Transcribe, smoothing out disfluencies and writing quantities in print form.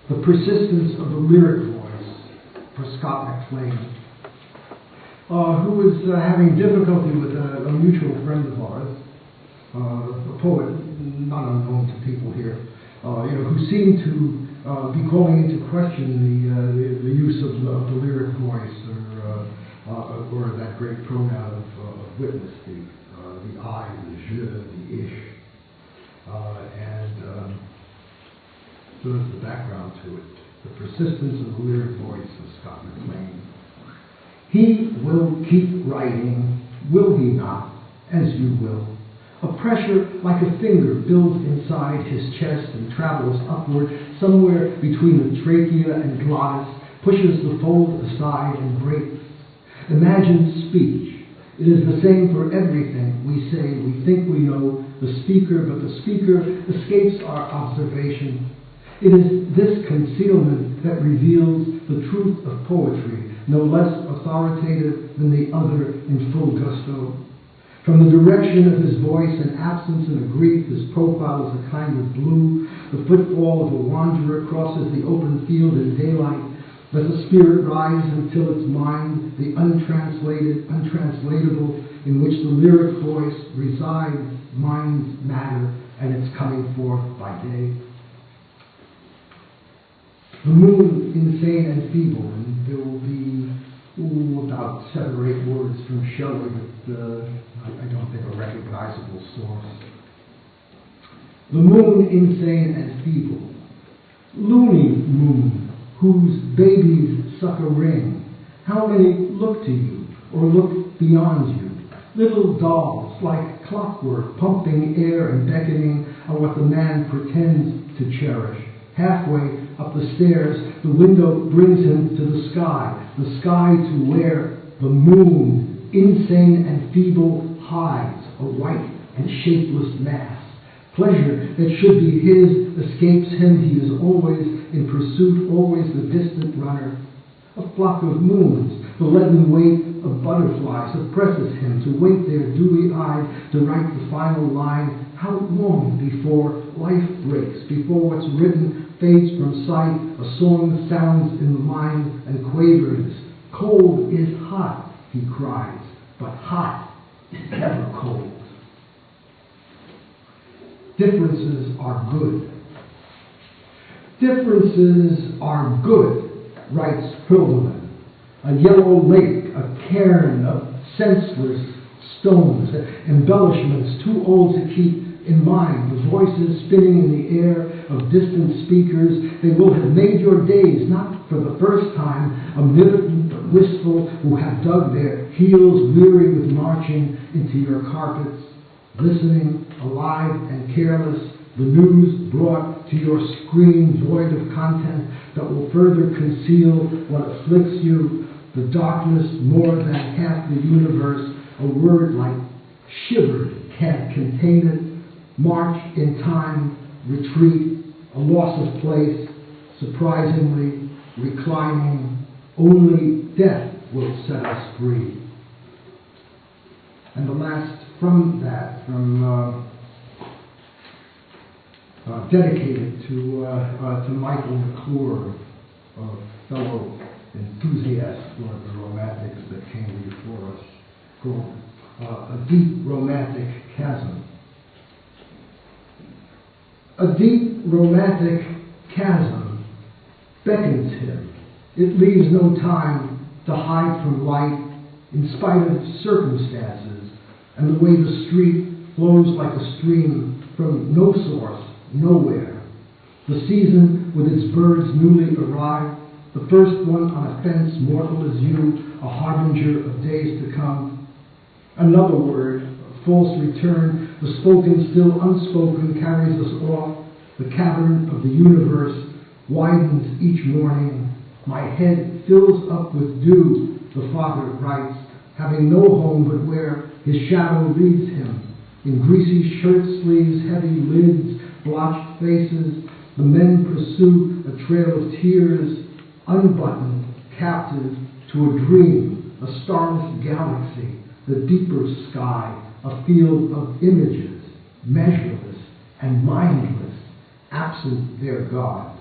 The persistence of the lyric voice for Scott McLean, who was having difficulty with a mutual friend of ours, a poet not unknown to people here, who seemed to be calling into question the use of the lyric voice or that great pronoun of witness, the I, the je, the ish, and so that's the background to it. The persistence of the lyric voice of Scott McLean. He will keep writing, will he not, as you will. A pressure like a finger builds inside his chest and travels upward somewhere between the trachea and glottis, pushes the fold aside and breaks. Imagine speech. It is the same for everything we say. We think we know the speaker, but the speaker escapes our observation. It is this concealment that reveals the truth of poetry, no less authoritative than the other in full gusto. From the direction of his voice, an absence and a grief, his profile is a kind of blue. The footfall of a wanderer crosses the open field in daylight. Let the spirit rise until its mind, the untranslatable, in which the lyric voice resides, mind's matter, and its coming forth by day. The moon, insane and feeble, and there will be about 7 or 8 words from Shelley, but I don't think a recognizable source. The moon, insane and feeble. Loony moon, whose babies suck a ring. How many look to you, or look beyond you? Little dolls, like clockwork, pumping air and beckoning, are what the man pretends to cherish. Halfway up the stairs, the window brings him to the sky to where the moon, insane and feeble, hides, a white and shapeless mass. Pleasure that should be his escapes him. He is always in pursuit, always the distant runner. A flock of moons, the leaden weight of butterflies oppresses him to wait there dewy-eyed to write the final line. How long before life breaks, before what's written fades from sight, a song sounds in the mind and quavers. Cold is hot, he cries, but hot is never cold. Differences are good. Differences are good, writes Hildeman. A yellow lake, a cairn of senseless stones, embellishments too old to keep in mind, the voices spinning in the air of distant speakers. They will have made your days, not for the first time, omnipotent but wistful, who have dug their heels, weary with marching, into your carpets, listening, alive and careless, the news brought to your screen void of content that will further conceal what afflicts you, the darkness more than half the universe. A word like shivered can't contain it. March in time, retreat, a loss of place, surprisingly, reclining. Only death will set us free. And the last from that, dedicated to Michael McClure, a fellow enthusiast for the romantics that came before us, called A Deep Romantic Chasm. A deep romantic chasm beckons him. It leaves no time to hide from light in spite of circumstances and the way the street flows like a stream from no source, nowhere. The season with its birds newly arrived, the first one on a fence mortal as you, a harbinger of days to come. Another word, a false return, the spoken still unspoken, carries us off. The cavern of the universe widens each morning. My head fills up with dew, the father writes, having no home but where his shadow leads him. In greasy shirt sleeves, heavy lids, blotched faces, the men pursue a trail of tears, unbuttoned, captive to a dream, a starless galaxy, the deeper sky, a field of images, measureless and mindless, absent their God.